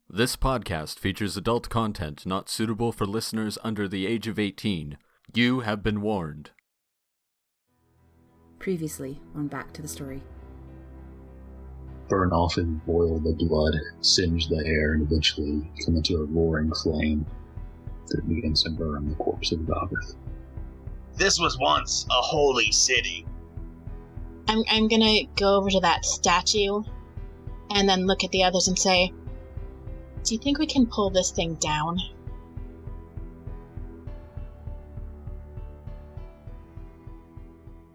This podcast features adult content not suitable for listeners under the age of 18. You have been warned. Previously on Back to the Story. Burn off and boil the blood, singe the hair, and eventually come into a roaring flame that begins to burn the corpse of Valgrith. This was once a holy city. I'm gonna go over to that statue and then look at the others and say, do you think we can pull this thing down?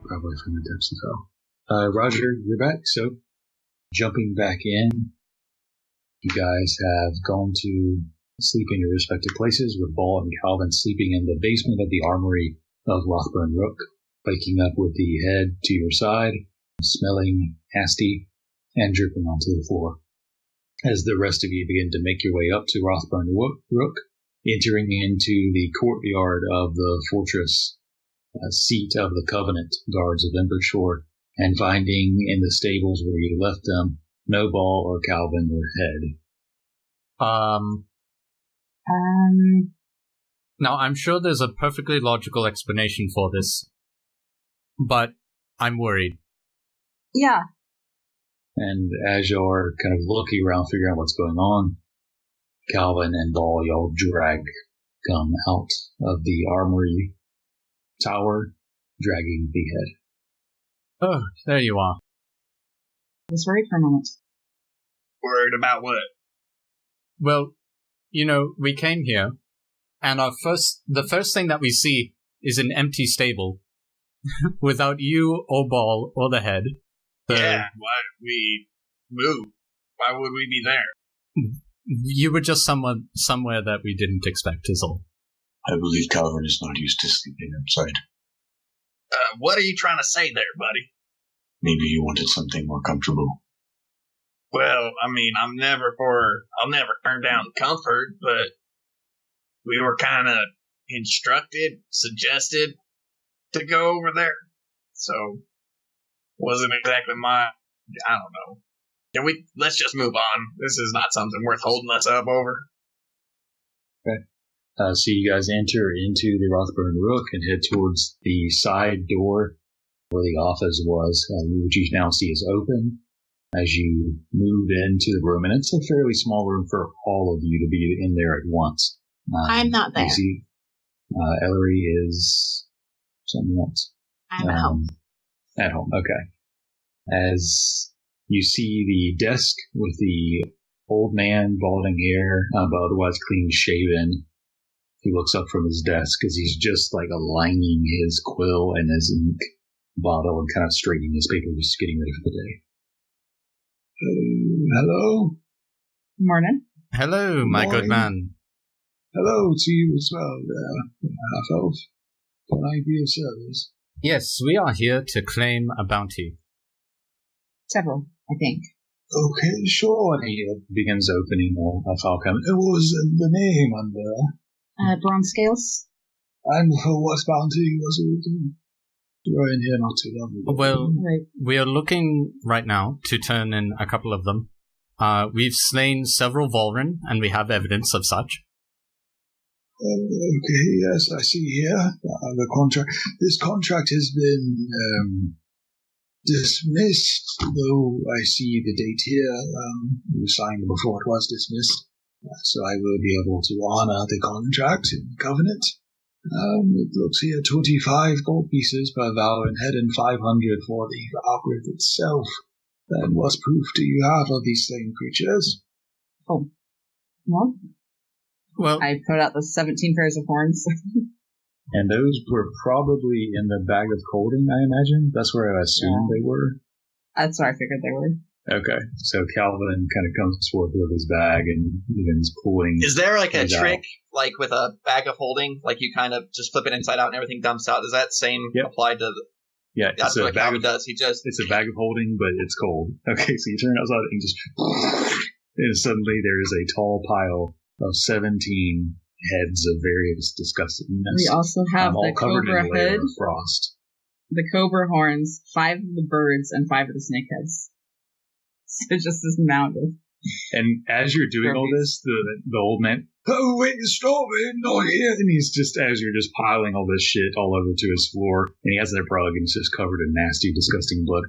Probably from the depths of hell. Roger, you're back, so jumping back in, you guys have gone to sleep in your respective places, with Ball and Kalvyn sleeping in the basement of the armory of Lothburn Rook, waking up with the head to your side, smelling nasty, and dripping onto the floor. As the rest of you begin to make your way up to Lothburn Rook, entering into the courtyard of the fortress, seat of the Covenant guards of Embershore, and finding in the stables where you left them, no Ball or Kalvyn or head. Now, I'm sure there's a perfectly logical explanation for this, but I'm worried. Yeah. And as you're kind of looking around, figuring out what's going on, Kalvyn and Ball, y'all come out of the armory tower, dragging the head. Oh, there you are. I was worried for a moment. Worried about what? Well, we came here, and the first thing that we see is an empty stable, without you or Ball or the head. So, yeah, why did we move? Why would we be there? You were just somewhere that we didn't expect, is all. I believe Kalvyn is not used to sleeping outside. What are you trying to say there, buddy? Maybe you wanted something more comfortable. Well, I mean, I'll never turn down comfort, but we were kind of suggested to go over there. So, wasn't exactly I don't know. Let's just move on. This is not something worth holding us up over. Okay. So you guys enter into the Lothburn Rook and head towards the side door where the office was, which you now see is open as you move into the room. And it's a fairly small room for all of you to be in there at once. I'm not there. You see, Ellory is something else. I'm at home. At home, okay. As you see the desk with the old man, balding hair, but otherwise clean shaven, he looks up from his desk as he's just like aligning his quill and his ink bottle and kind of straightening his paper, just getting ready for the day. Hello? Morning. Hello, my good man. Hello to you as well, half-elf. Can I be of service? Yes, we are here to claim a bounty. Several, I think. Okay, sure. And he begins opening a file cabinet. What was the name under? Bronze scales. And for what bounty was it? You were in here not too long ago. Well, we are looking right now to turn in a couple of them. We've slain several Volren, and we have evidence of such. Okay, yes, I see here the contract. This contract has been dismissed, though I see the date here. It was signed before it was dismissed, so I will be able to honor the contract in Covenant. It looks here 25 gold pieces per Valgrith head and 500 for the Valgrith itself. Then what proof do you have of these slain creatures? Oh, well. Well, I put out the 17 pairs of horns. And those were probably in the bag of holding, I imagine? That's where I assumed they were? That's where I figured they were. Okay, so Kalvyn kind of comes forth with his bag and begins pulling. Is there like a trick, like with a bag of holding, like you kind of just flip it inside out and everything dumps out? Does that same apply to the... Yeah, that's what Kalvyn does. It's a bag of holding, but it's cold. Okay, so you turn it outside and just... And suddenly there is a tall pile of 17 heads of various disgustingness. We also have the cobra head, of frost. the cobra horns, 5 of the birds, and 5 of the snake heads. So just this mound of And as you're doing all this, the old man, oh, wait, stop it, not here. And he's just, as you're just piling all this shit all over to his floor, and he has that rug, and it's just covered in nasty, disgusting blood.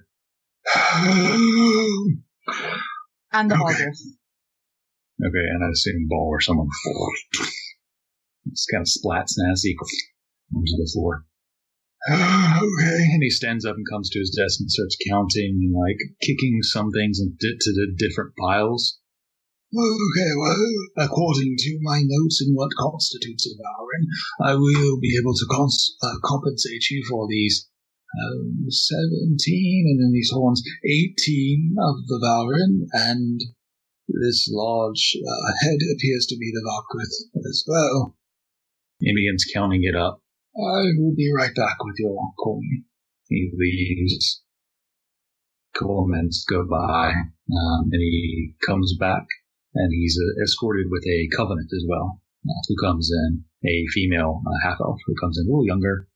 And the Valgrith. Okay, and I assume Ball or someone. Just kind of splats nasty onto the floor. Okay, and he stands up and comes to his desk and starts counting and, like, kicking some things into the different piles. Okay, well, according to my notes in what constitutes a Valrin, I will be able to compensate you for these 17, and then these horns, 18 of the Valrin, and this large head appears to be the Valgrith as well. He begins counting it up. I will be right back with your coin. He leaves. Couple moments go by, and he comes back, and he's escorted with a covenant as well, who comes in, a female half-elf who comes in a little younger,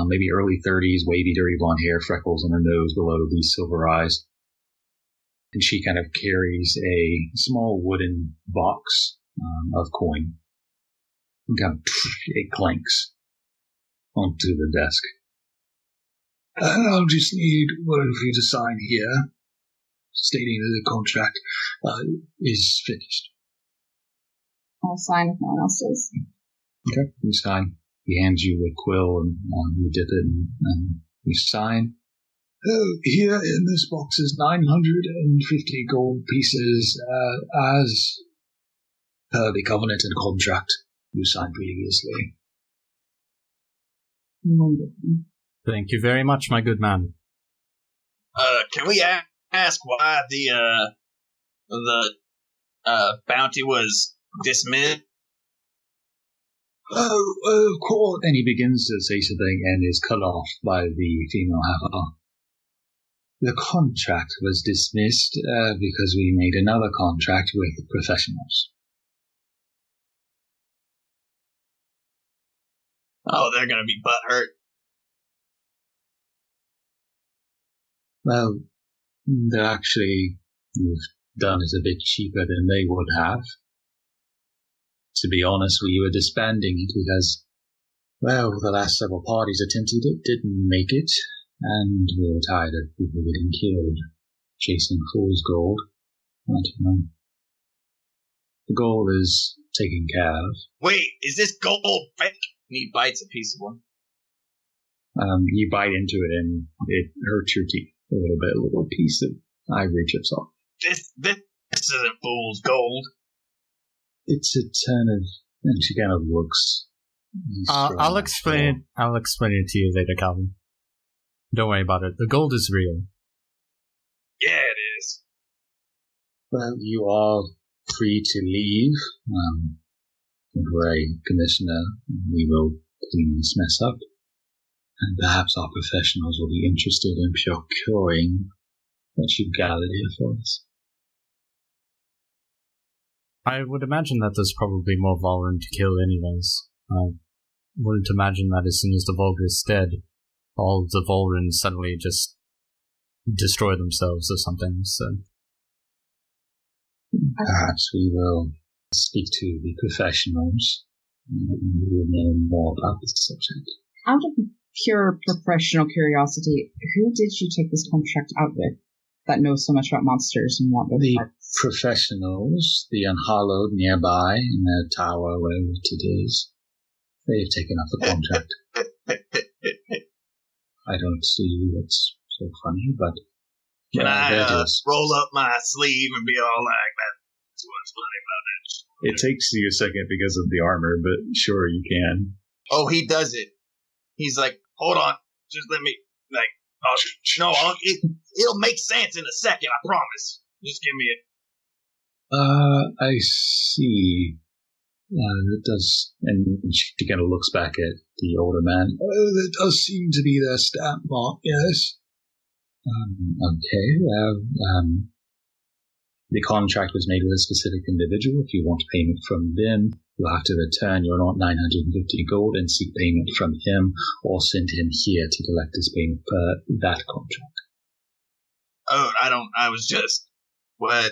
maybe early 30s, wavy, dirty blonde hair, freckles on her nose below these silver eyes. And she kind of carries a small wooden box of coin. And kind of, it clanks onto the desk. And I'll just need one of you to sign here, stating that the contract is finished. I'll sign if no one else does. Okay, you sign. He hands you a quill, and you dip it, and you sign. Here in this box is 950 gold pieces, as per the covenant and contract you signed previously. Thank you very much, my good man. Can we ask why the bounty was dismissed? Oh, of course. And he begins to say something and is cut off by the female half-elf. The contract was dismissed because we made another contract with professionals. Oh, they're gonna be butthurt. Well, they're actually, we've done it a bit cheaper than they would have. To be honest, we were disbanding it because, well, the last several parties attempted it, didn't make it, and we were tired of people getting killed, chasing fool's gold. I don't know. The gold is taken care of. Wait, is this gold fake? He bites a piece of one. You bite into it and it hurts your teeth a little bit. A little piece of ivory chips off. This isn't fool's gold. It's a ton of, and she kind of looks. I'll explain it to you later, Kalvyn. Don't worry about it. The gold is real. Yeah, it is. Well, you are free to leave. Gray Commissioner, we will clean this mess up. And perhaps our professionals will be interested in procuring what you've gathered here for us. I would imagine that there's probably more Valrin to kill anyways. I wouldn't imagine that as soon as the Valgrith's dead, all the Valrin suddenly just destroy themselves or something, so... Perhaps we will speak to the professionals and we will know more about this subject. Out of pure professional curiosity, who did you take this contract out with that knows so much about monsters and what the parts? Professionals, the unhallowed nearby in their tower, wherever it is, they've taken up the contract. I don't see what's so funny, but can I roll up my sleeve and be all like, that's what's funny about it? It takes you a second because of the armor, but sure, you can. Oh, he does it. He's like, hold on, just let me, like, it'll make sense in a second, I promise. Just give me it. I see. It does, and she kind of looks back at the older man. Oh, there does seem to be their stamp mark, yes. Okay, the contract was made with a specific individual. If you want payment from them, you'll have to return your 950 gold and seek payment from him, or send him here to collect his payment per that contract. Oh, I was just, what?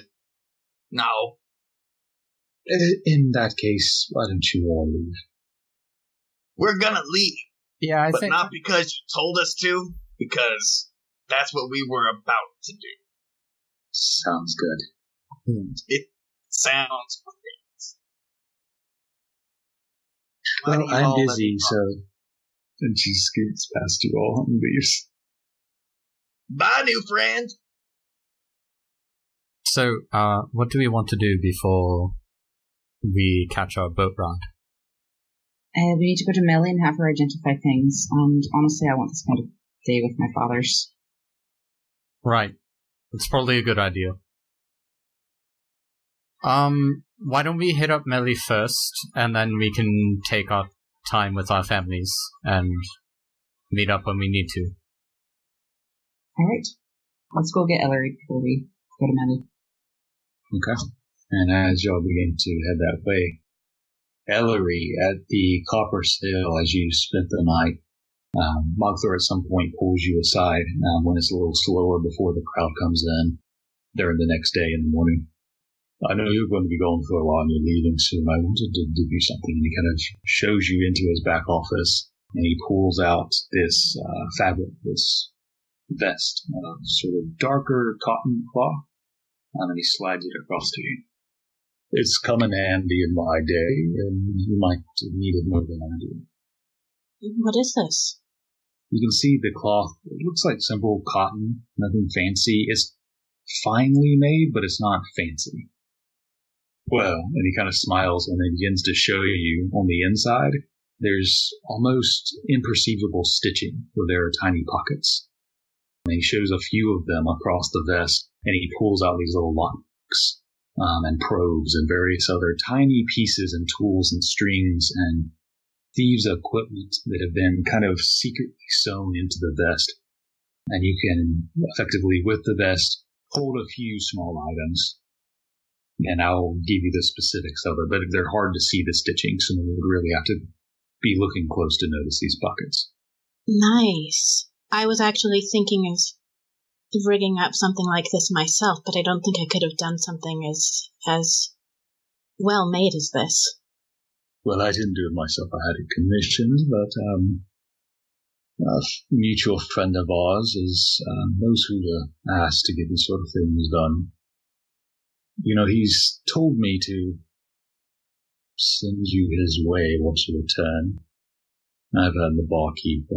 No. In that case, why don't you all leave? We're gonna leave. Yeah, I but think... not because you told us to, because that's what we were about to do. Sounds good. It sounds great. Well, I'm busy, so... And she scoots past you all and leaves. Bye, new friend! So, what do we want to do before we catch our boat ride? We need to go to Melly and have her identify things, and honestly, I want to spend a day with my fathers. Right. That's probably a good idea. Why don't we hit up Melly first, and then we can take our time with our families and meet up when we need to. Alright. Let's go get Ellory before we go to Melly. Okay. And as y'all begin to head that way, Ellory, at the copper sail as you spent the night, Mogthor at some point pulls you aside when it's a little slower before the crowd comes in during the next day in the morning. I know you're going to be going for a while and you're leaving soon. I wanted to give you something. And he kind of shows you into his back office, and he pulls out this fabric, this vest, sort of darker cotton cloth, and then he slides it across to you. It's come in handy in my day, and you might need it more than I do. What is this? You can see the cloth. It looks like simple cotton, nothing fancy. It's finely made, but it's not fancy. Well, and he kind of smiles and then begins to show you on the inside, there's almost imperceivable stitching where there are tiny pockets. And he shows a few of them across the vest, and he pulls out these little locks and probes and various other tiny pieces and tools and strings and thieves' equipment that have been kind of secretly sewn into the vest. And you can effectively, with the vest, hold a few small items. And I'll give you the specifics of it, but they're hard to see the stitching, so you would really have to be looking close to notice these pockets. Nice. I was actually thinking of rigging up something like this myself, but I don't think I could have done something as well made as this. Well, I didn't do it myself. I had it commissioned, but a mutual friend of ours knows who to ask to get this sort of things done. You know, he's told me to send you his way once you return. I've had the barkeep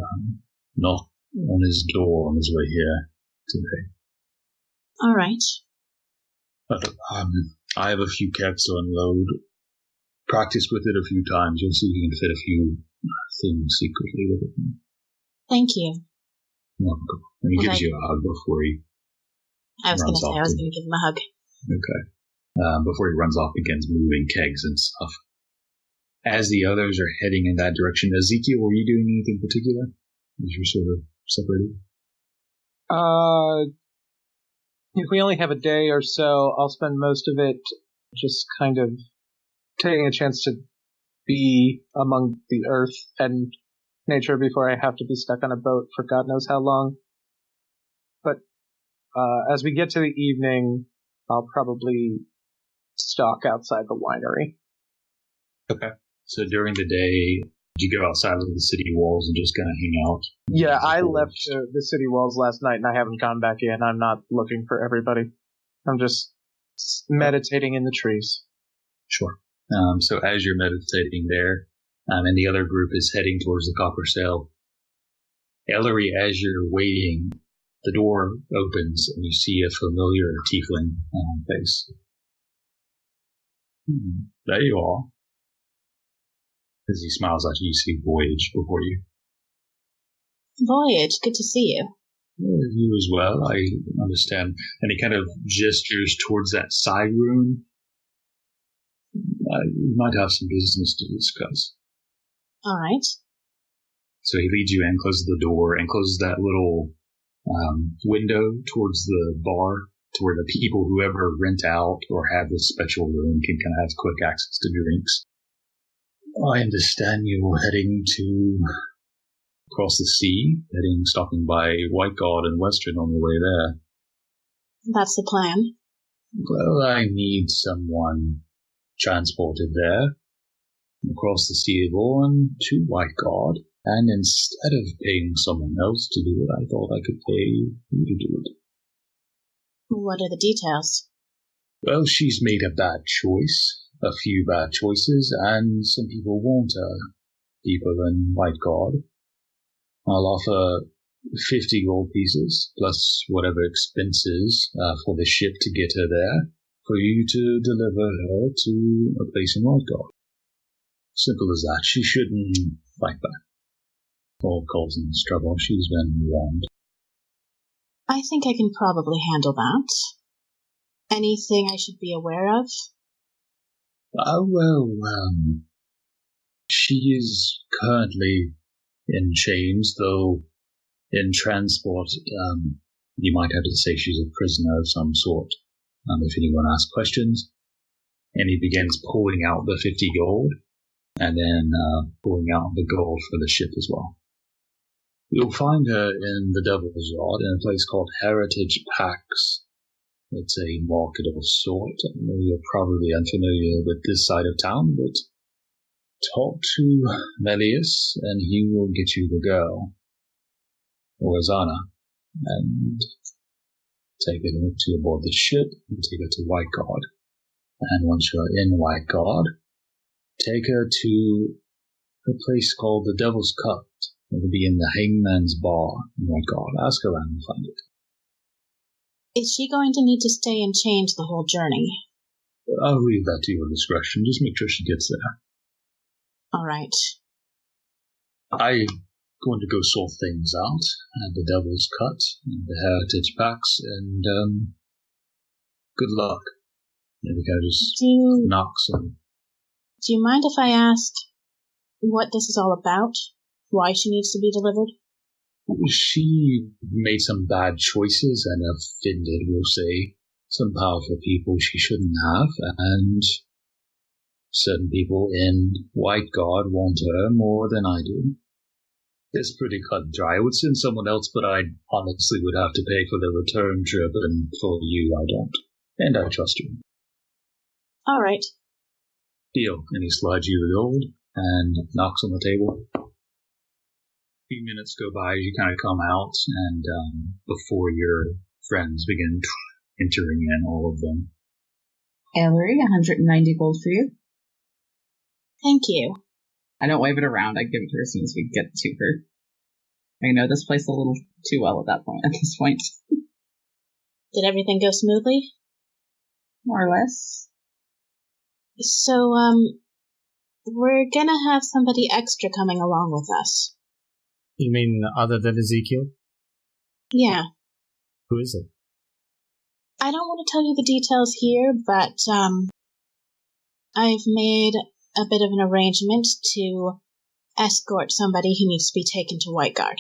knock on his door on his way here today. All right. But I have a few kegs to unload. Practice with it a few times. You'll see you can fit a few things secretly with it. Thank you. Welcome. And he gives you a hug before he I was going to give him a hug. Okay. Before he runs off, begins moving kegs and stuff. As the others are heading in that direction, Ezekiel, were you doing anything particular? As you're sort of separated? If we only have a day or so, I'll spend most of it just kind of taking a chance to be among the earth and nature before I have to be stuck on a boat for God knows how long. But as we get to the evening, I'll probably stalk outside the winery. Okay. So during the day, did you go outside of the city walls and just kind of hang out? Yeah, I left the city walls last night and I haven't gone back in. I'm not looking for everybody. I'm just meditating in the trees. Sure. So as you're meditating there, and the other group is heading towards the copper sail, Ellory, as you're waiting, the door opens and you see a familiar tiefling face. There you are. As he smiles at you, you see Voyage before you. Voyage, good to see you. Yeah, you as well, I understand. And he kind of gestures towards that side room. We might have some business to discuss. All right. So he leads you in, closes the door, and closes that little window towards the bar to where the people who ever rent out or have this special room can kind of have quick access to drinks. I understand you're heading to across the sea, stopping by White God and Western on the way there. That's the plan. Well, I need someone transported there, across the Seabourn to Whiteguard, and instead of paying someone else to do it, I thought I could pay you to do it. What are the details? Well, she's made a bad choice, a few bad choices, and some people want her deeper than Whiteguard. I'll offer 50 gold pieces, plus whatever expenses for the ship to get her there, for you to deliver her to a place in Whiteguard. Simple as that. She shouldn't fight back or cause any trouble. She's been warned. I think I can probably handle that. Anything I should be aware of? She is currently in chains, though in transport, you might have to say she's a prisoner of some sort, if anyone asks questions. And he begins pulling out the 50 gold, and then pulling out the gold for the ship as well. You'll find her in the Devil's Rod in a place called Heritage Pax. It's a market of sort. I know you're probably unfamiliar with this side of town, but talk to Melius, and he will get you the girl, or Azana, and take her to aboard the ship and take her to Whiteguard. And once you're in Whiteguard, take her to a place called the Devil's Cut. It'll be in the Hangman's Bar in Whiteguard. Ask around and find it. Is she going to need to stay in chains the whole journey? I'll leave that to your discretion. Just make sure she gets there. All right. I'm going to go sort things out at the Devil's Cut and the Heritage Packs, and good luck. Maybe I just knock some. Do you mind if I ask what this is all about? Why she needs to be delivered? She made some bad choices and offended, we'll say, some powerful people she shouldn't have, and certain people in Whiteguard want her more than I do. It's pretty cut and dry. I would send someone else, but I honestly would have to pay for the return trip, and for you, I don't. And I trust you. All right. Deal. And he slides you the gold and knocks on the table. A few minutes go by as you kind of come out, and before your friends begin entering in, all of them. Ellory, 190 gold for you. Thank you. I don't wave it around. I give it to her as soon as we get to her. I know this place a little too well at this point. Did everything go smoothly? More or less. So, we're gonna have somebody extra coming along with us. You mean other than Ezekiel? Yeah. Who is it? I don't want to tell you the details here, but, I've made a bit of an arrangement to escort somebody who needs to be taken to Whiteguard.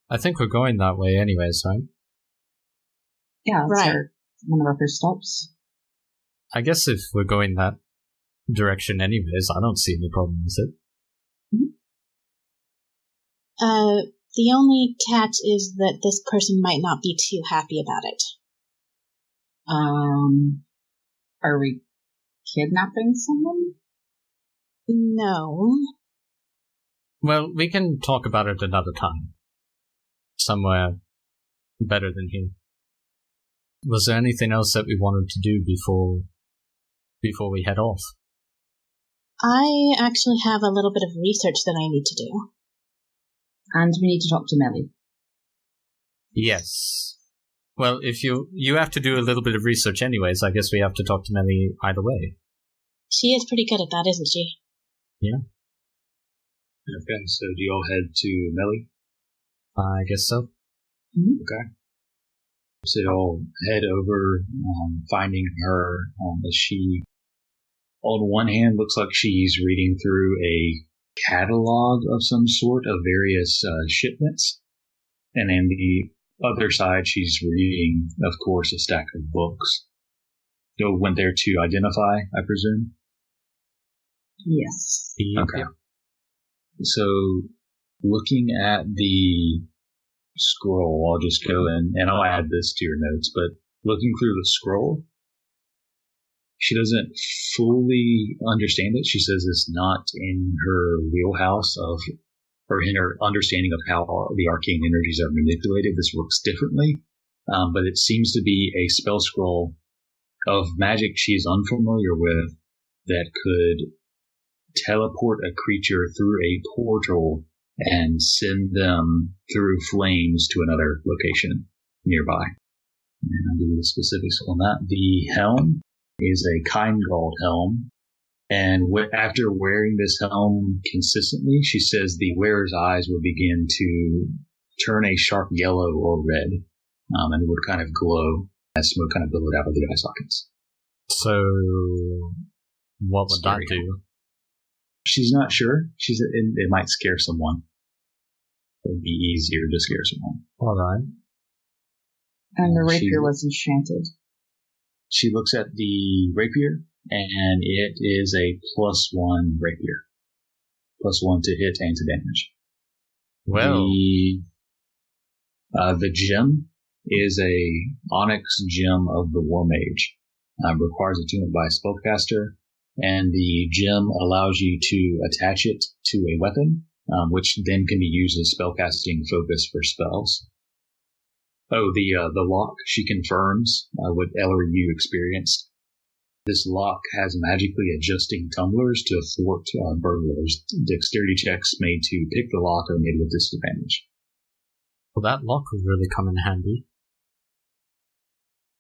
I think we're going that way anyways, right? Yeah, that's right. One of our first stops. I guess if we're going that direction anyways, I don't see any problem with it. The only catch is that this person might not be too happy about it. Are we kidnapping someone? No. Well, we can talk about it another time. Somewhere better than here. Was there anything else that we wanted to do before we head off? I actually have a little bit of research that I need to do. And we need to talk to Melly. Yes. Well, if you have to do a little bit of research anyways, I guess we have to talk to Melly either way. She is pretty good at that, isn't she? Yeah. Okay, so do you all head to Melly? I guess so. Mm-hmm. Okay. So you all head over, finding her as she, on one hand, looks like she's reading through a catalog of some sort of various shipments, and on the other side, she's reading, of course, a stack of books. You went there to identify, I presume? Yes. Okay. So, looking at the scroll, I'll just go in, and I'll add this to your notes, but looking through the scroll. She doesn't fully understand it. She says it's not in her wheelhouse or in her understanding of how the arcane energies are manipulated. This works differently. But it seems to be a spell scroll of magic she is unfamiliar with that could teleport a creature through a portal and send them through flames to another location nearby. And I'll give you the specifics on that. The helm is a Kindgald helm, and after wearing this helm consistently, she says the wearer's eyes will begin to turn a sharp yellow or red, and would kind of glow as smoke kind of billowed out of the eye sockets. So, what would that do? She's not sure. She said it might scare someone. It would be easier to scare someone. All right. And the rapier was enchanted. She looks at the rapier, and it is a +1 rapier. +1 to hit and to damage. Well. The gem is a onyx gem of the War Mage. Requires attunement by a spellcaster, and the gem allows you to attach it to a weapon, which then can be used as spellcasting focus for spells. Oh, the lock, she confirms what Ellory you experienced. This lock has magically adjusting tumblers to thwart burglars. Dexterity checks made to pick the lock are made with disadvantage. Well, that lock would really come in handy.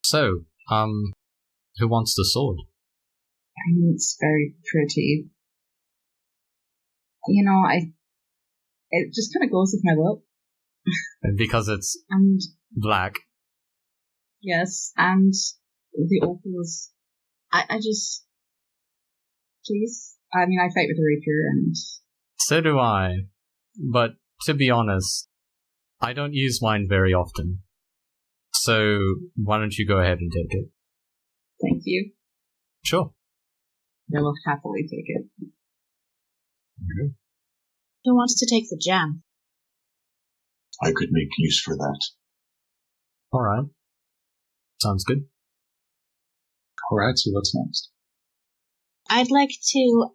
So, who wants the sword? I mean, it's very pretty. You know, it just kind of goes with my look. Because it's and black. Yes, and the opal is... I just... Please? I mean, I fight with a rapier and... So do I. But, to be honest, I don't use mine very often. So, why don't you go ahead and take it? Thank you. Sure. I will happily take it. Okay. Who wants to take the gem? I could make use for that. Alright. Sounds good. Alright, so what's next? I'd like to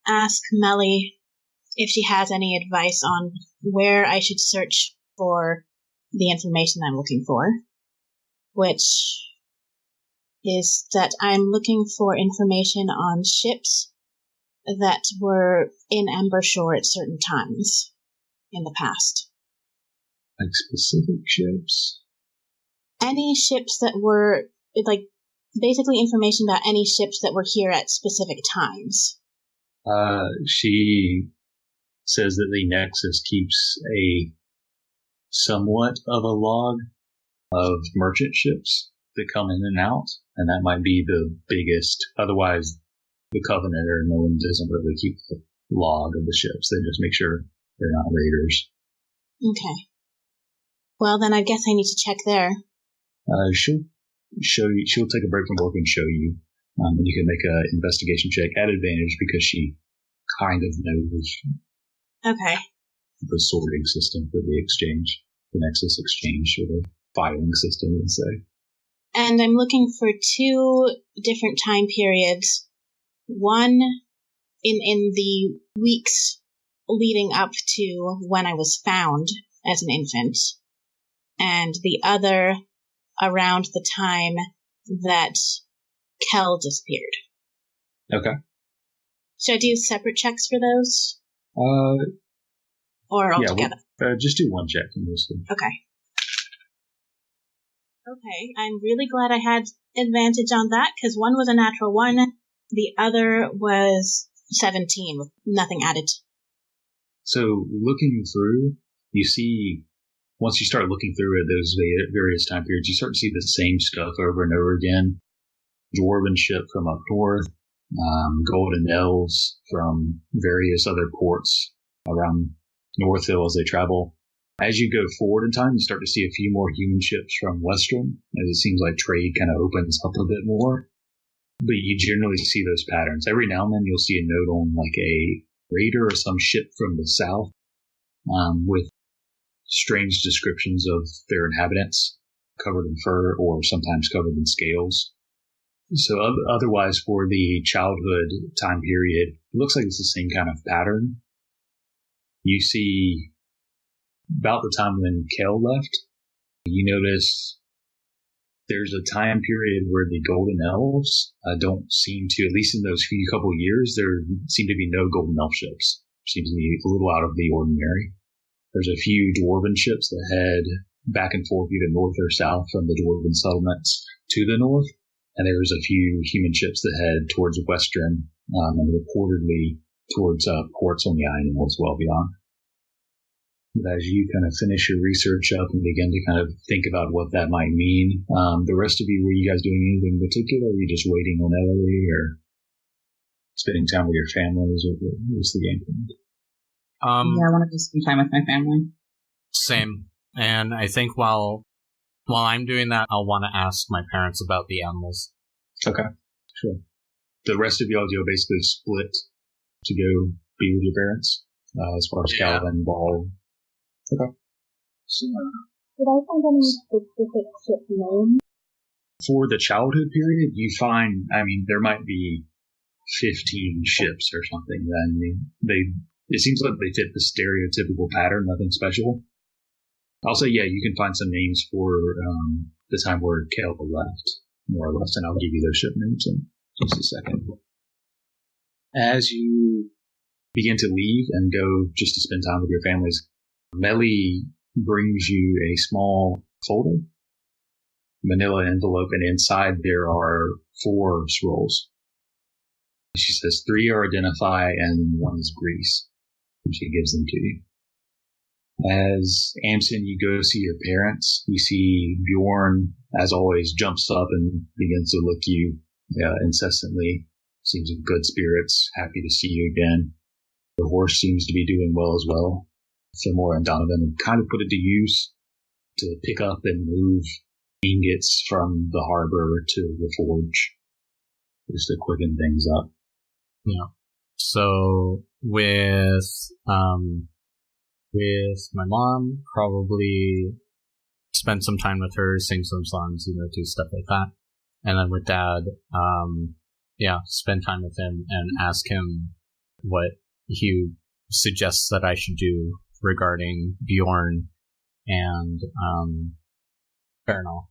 ask Melly if she has any advice on where I should search for the information I'm looking for, which is that I'm looking for information on ships that were in Embershore at certain times in the past. Like specific ships? Any ships that were, basically information about any ships that were here at specific times. She says that the Nexus keeps a somewhat of a log of merchant ships that come in and out, and that might be the biggest. Otherwise, the Covenant or no one doesn't really keep the log of the ships. They just make sure they're not raiders. Okay. Well, then I guess I need to check there. She'll show you. She'll take a break from work and show you, and you can make an investigation check at advantage because she kind of knows. Okay. The sorting system for the exchange, the Nexus exchange, or the filing system, let's say. And I'm looking for 2 different time periods. One in the weeks leading up to when I was found as an infant, and the other around the time that Kel disappeared. Okay. Should I do separate checks for those? Or all together? Just do one check in this one. Okay. Okay, I'm really glad I had advantage on that, because one was a natural 1, the other was 17, with nothing added. So, looking through, you see, once you start looking through at those various time periods, you start to see the same stuff over and over again. Dwarven ship from up north, golden elves from various other ports around North Hill as they travel. As you go forward in time, you start to see a few more human ships from Western, as it seems like trade kind of opens up a bit more. But you generally see those patterns. Every now and then you'll see a note on like a raider or some ship from the south, with strange descriptions of their inhabitants. covered in fur or sometimes covered in scales. So otherwise, for the childhood time period, it looks like it's the same kind of pattern. You see, about the time when Kel left, you notice there's a time period where the golden elves don't seem to, at least in those few couple years, there seem to be no golden elf ships. Seems to be a little out of the ordinary. There's a few dwarven ships that head back and forth either north or south from the dwarven settlements to the north. And there's a few human ships that head towards western and reportedly towards ports on the island as well beyond. But as you kind of finish your research up and begin to kind of think about what that might mean, the rest of you, were you guys doing anything in particular? Or were you just waiting on Ellory or spending time with your families? Or what was the game plan? Yeah, I want to just spend time with my family. Same. And I think while I'm doing that, I'll want to ask my parents about the animals. Okay, sure. The rest of y'all basically split to go be with your parents, as far as Kalvyn, Ball. Okay. So, did I find any specific ship names? For the childhood period, you find, there might be 15 ships or something. It seems like they fit the stereotypical pattern, nothing special. I'll say, you can find some names for the time where Kel left, more or less, and I'll give you those ship names in just a second. As you begin to leave and go just to spend time with your families, Melly brings you a small folder, manila envelope, and inside there are 4 scrolls. She says 3 are identify and 1 is grease. And she gives them to you. As Amsen, you go see your parents. You see Bjorn, as always, jumps up and begins to look you incessantly. Seems in good spirits, happy to see you again. The horse seems to be doing well as well. Fillmore and Donovan have kind of put it to use to pick up and move ingots from the harbor to the forge, just to quicken things up. Yeah. So with my mom, probably spend some time with her, sing some songs, do stuff like that. And then with Dad, spend time with him and ask him what he suggests that I should do regarding Bjorn and Fernal.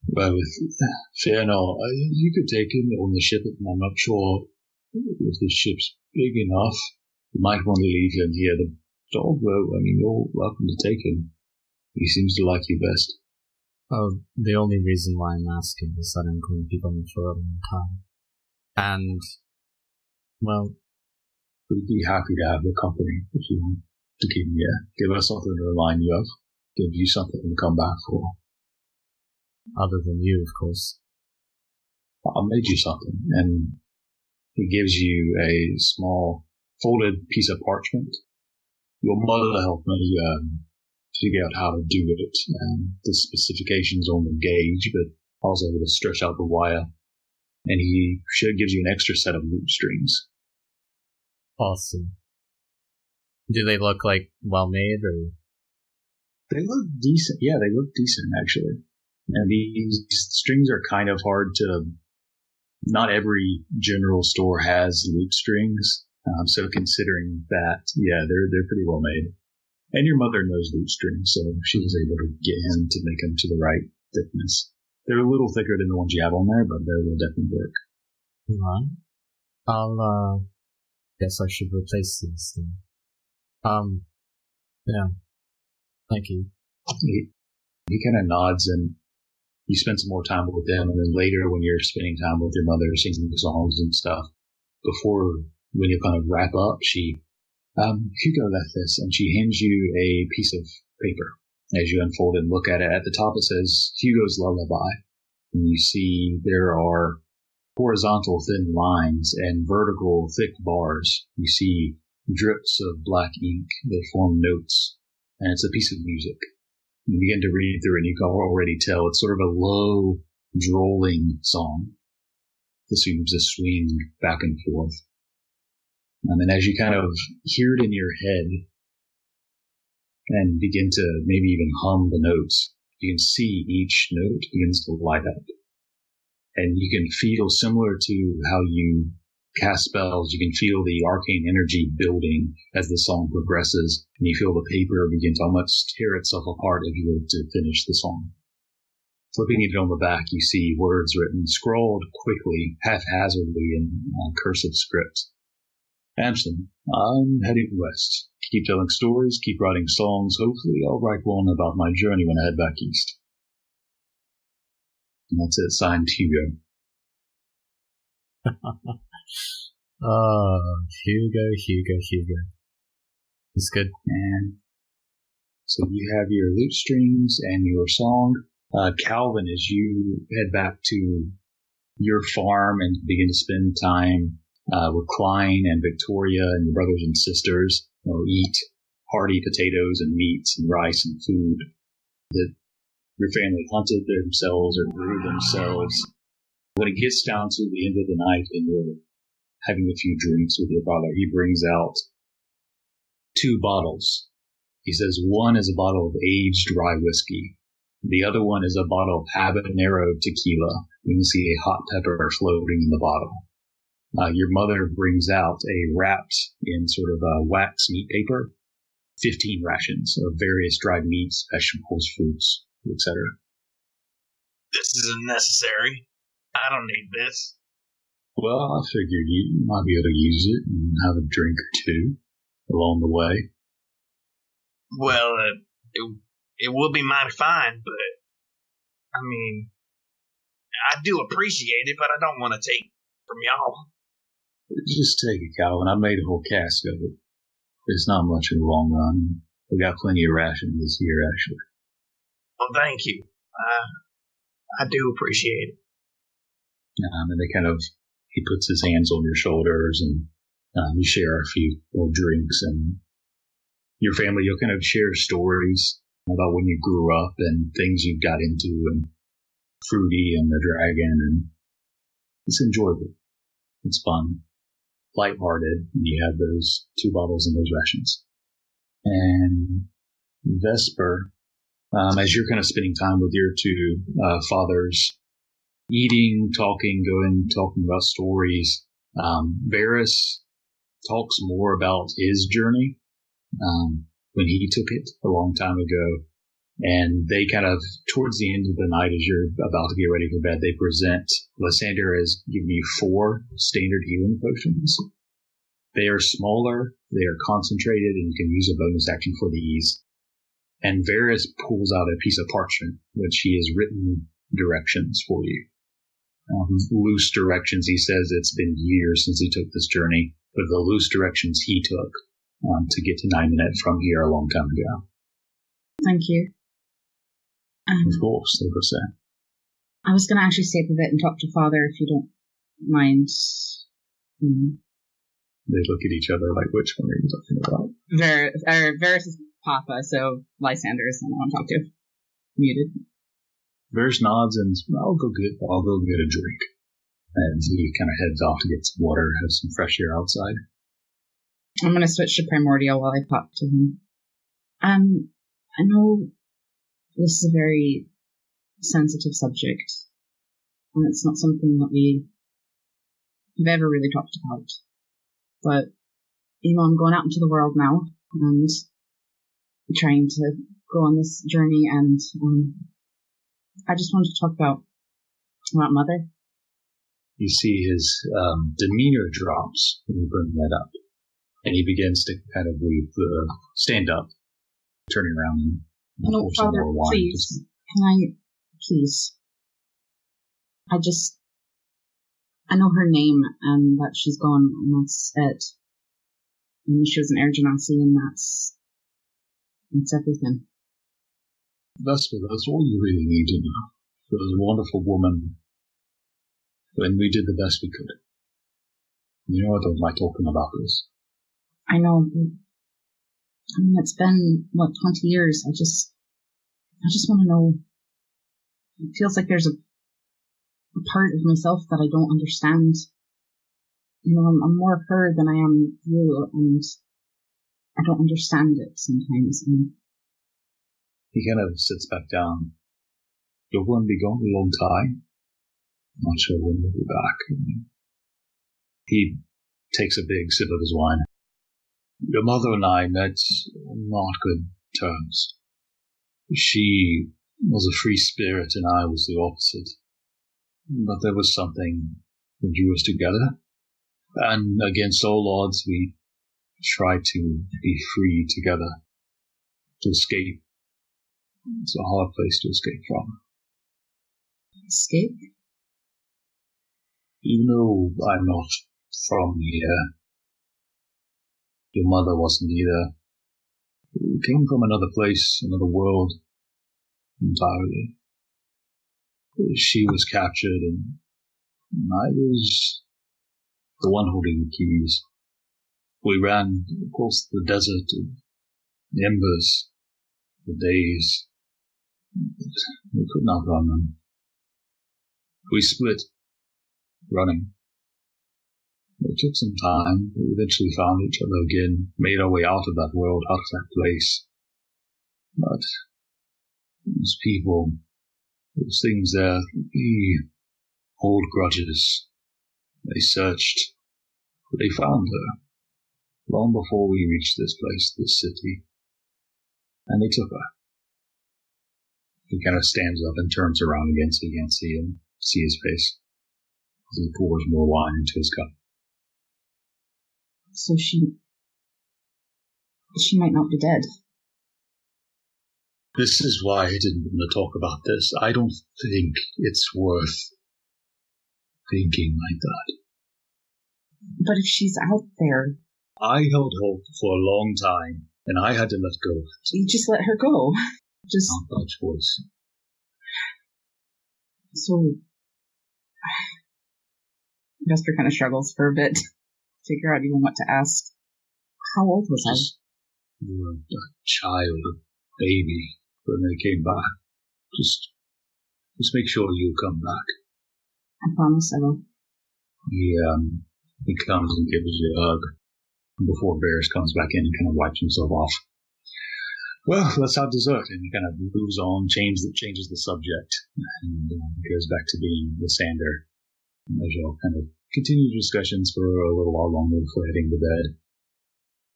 Well, with Fernal, you could take him on the ship. I'm not sure if the ship's big enough. You might want to leave him here. The dog, though, you're welcome to take him. He seems to like you best. The only reason why I'm asking is that I'm going to be gone for a long time. And, we'd be happy to have your company if you want to keep me here. Give us something to remind you of. Give you something to come back for. Other than you, of course. I'll make you something. And he gives you a small folded piece of parchment. Your mother helped me figure out how to do it, and the specifications on the gauge, but I was able to stretch out the wire. And he gives you an extra set of loop strings. Awesome. Do they look well made, or? They look decent. Yeah, they look decent actually. And these strings are kind of hard to. Not every general store has loop strings, so considering that, they're pretty well made. And your mother knows loop strings, so she was able to get him to make them to the right thickness. They're a little thicker than the ones you have on there, but they will definitely work. Alright. I'll, guess I should replace these then. Yeah. Thank you. He kind of nods, and you spend some more time with them, and then later when you're spending time with your mother, singing songs and stuff, when you kind of wrap up, she, Hugo left this, and she hands you a piece of paper. As you unfold and look at it, at the top it says Hugo's Lullaby. And you see there are horizontal thin lines and vertical thick bars. You see drips of black ink that form notes, and it's a piece of music. You begin to read through it, and you can already tell it's sort of a low, drolling song that seems to swing back and forth. And then as you kind of hear it in your head and begin to maybe even hum the notes, you can see each note begins to light up. And you can feel, similar to how you cast spells, you can feel the arcane energy building as the song progresses, and you feel the paper begin to almost tear itself apart if you were to finish the song. Flipping it on the back, you see words written, scrawled quickly, haphazardly in cursive script. Amsen, I'm heading west. Keep telling stories, keep writing songs. Hopefully I'll write one about my journey when I head back east. And that's it, signed Hugo. Oh, Hugo. It's good. And so you have your lute strings and your song. Kalvyn, as you head back to your farm and begin to spend time with Klein and Victoria and your brothers and sisters, eat hearty potatoes and meats and rice and food that your family hunted themselves or grew themselves. When it gets down to the end of the night and you're having a few drinks with your father, he brings out 2 bottles. He says one is a bottle of aged rye whiskey. The other one is a bottle of habanero tequila. You can see a hot pepper floating in the bottle. Your mother brings out a wrapped in sort of wax meat paper, 15 rations of various dried meats, vegetables, fruits, etc. This is unnecessary. I don't need this. Well, I figured you might be able to use it and have a drink or two along the way. Well, it will be mighty fine, but, I mean, I do appreciate it, but I don't want to take from y'all. Just take it, Kalvyn. I made a whole cask of it. It's not much in the long run. We got plenty of rations this year, actually. Well, thank you. I do appreciate it. And he puts his hands on your shoulders and you share a few little drinks, and your family, you'll kind of share stories about when you grew up and things you got into, and Fruity and the dragon, and it's enjoyable. It's fun, lighthearted, and you have those 2 bottles and those rations. And Vesper, as you're kind of spending time with your 2 fathers, eating, talking about stories, Varys talks more about his journey when he took it a long time ago. And they kind of, towards the end of the night, as you're about to get ready for bed, they present, Lysander has given you 4 standard healing potions. They are smaller, they are concentrated, and you can use a bonus action for these. And Varys pulls out a piece of parchment, which he has written directions for you. Loose directions. He says it's been years since he took this journey, but the loose directions he took to get to 9-Minute from here a long time ago. Thank you. Of course, they were saying. I was going to actually stay up a bit and talk to Father, if you don't mind. They look at each other like, which one are you talking about? Varys is Papa, so Lysander is the one I want to talk to. Muted. Varys nods and I'll go get a drink. And he kind of heads off to get some water, have some fresh air outside. I'm going to switch to Primordial while I talk to him. I know this is a very sensitive subject, and it's not something that we have ever really talked about. But, I'm going out into the world now, and trying to go on this journey, and I just wanted to talk about Mother. You see his demeanor drops when you bring that up, and he begins to kind of stand up, turning around and no, Father, please. Please. I know her name and that she's gone, and that's it. And she was an Air Genasi, and that's everything. That's all you really need to know. She was a wonderful woman, and we did the best we could. You know I don't like talking about this. I know. It's been, 20 years. I just want to know. It feels like there's a part of myself that I don't understand. I'm more of her than I am you, and I don't understand it sometimes. And he kind of sits back down You're going to be gone a long time. Not sure when we'll be back. He takes a big sip of his wine. Your mother and I met on not good terms. She was a free spirit and I was the opposite. But there was something that drew us together. And against all odds, we tried to be free together. To escape. It's a hard place to escape from. Escape? You know I'm not from here. Your mother wasn't either. We came from another place, another world, entirely. She was captured and I was the one holding the keys. We ran across the desert, the embers, the days. We could not run them. We split, running. It took some time. We eventually found each other again, made our way out of that world, out of that place. But those people, those things there, we hold grudges. They searched. They found her. Long before we reached this place, this city. And they took her. He kind of stands up and turns around again so you can't see him, see his face. He pours more wine into his cup. So she might not be dead. This is why I didn't want to talk about this. I don't think it's worth thinking like that. But if she's out there... I held hope for a long time, and I had to let go. You just let her go. Just... Not by choice. So... Vesper kind of struggles for a bit. Figure out even what to ask. How old was I? You were a child, a baby, when they came back. Just make sure you'll come back. I promise I will. He comes and gives you a hug before Varys comes back in and kind of wipes himself off. Well, let's have dessert. And he kind of moves on, changes the subject, and goes back to being the Sander. And as y'all kind of continue discussions for a little while longer before heading to bed.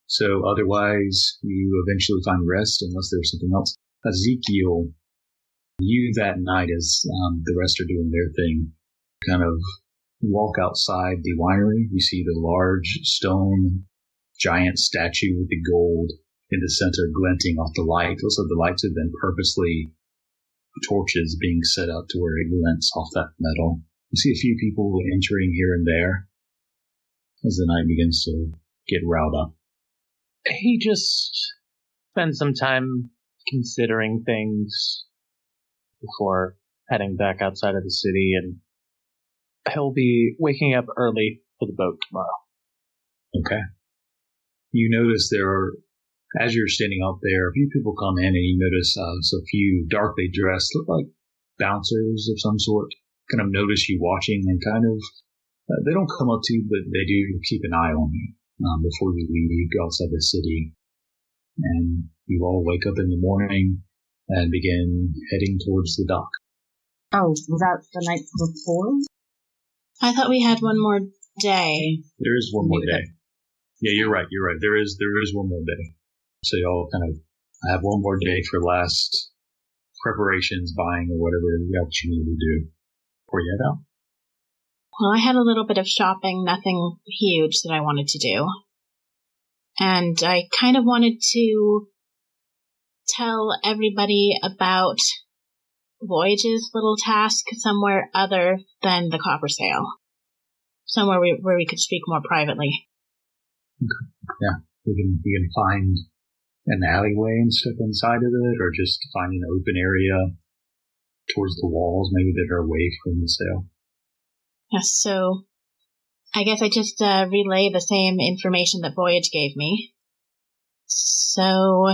So otherwise, you eventually find rest, unless there's something else. Ezekiel, you that night, as the rest are doing their thing, kind of walk outside the winery. You see the large stone giant statue with the gold in the center glinting off the light. Looks like the lights have been purposely torches being set up to where it glints off that metal. You see a few people entering here and there as the night begins to get riled up. He just spends some time considering things before heading back outside of the city, and he'll be waking up early for the boat tomorrow. Okay. You notice as you're standing out there, a few people come in and you notice a few darkly dressed, look like bouncers of some sort, kind of notice you watching and kind of, they don't come up to you, but they do keep an eye on you before you leave. You go outside the city and you all wake up in the morning and begin heading towards the dock. Oh, was that the night before? I thought we had one more day. There is one more day. Yeah, you're right. There is one more day. So y'all kind of have one more day for last preparations, buying, or whatever else you need to do before you head out. Well, I had a little bit of shopping, nothing huge that I wanted to do. And I kind of wanted to tell everybody about Voyage's little task somewhere other than the copper sale. Somewhere where we could speak more privately. Okay. Yeah, you can find an alleyway and step inside of it, or just find an open area towards the walls, maybe that are away from the sale. Yes, so I guess I just relay the same information that Voyage gave me. So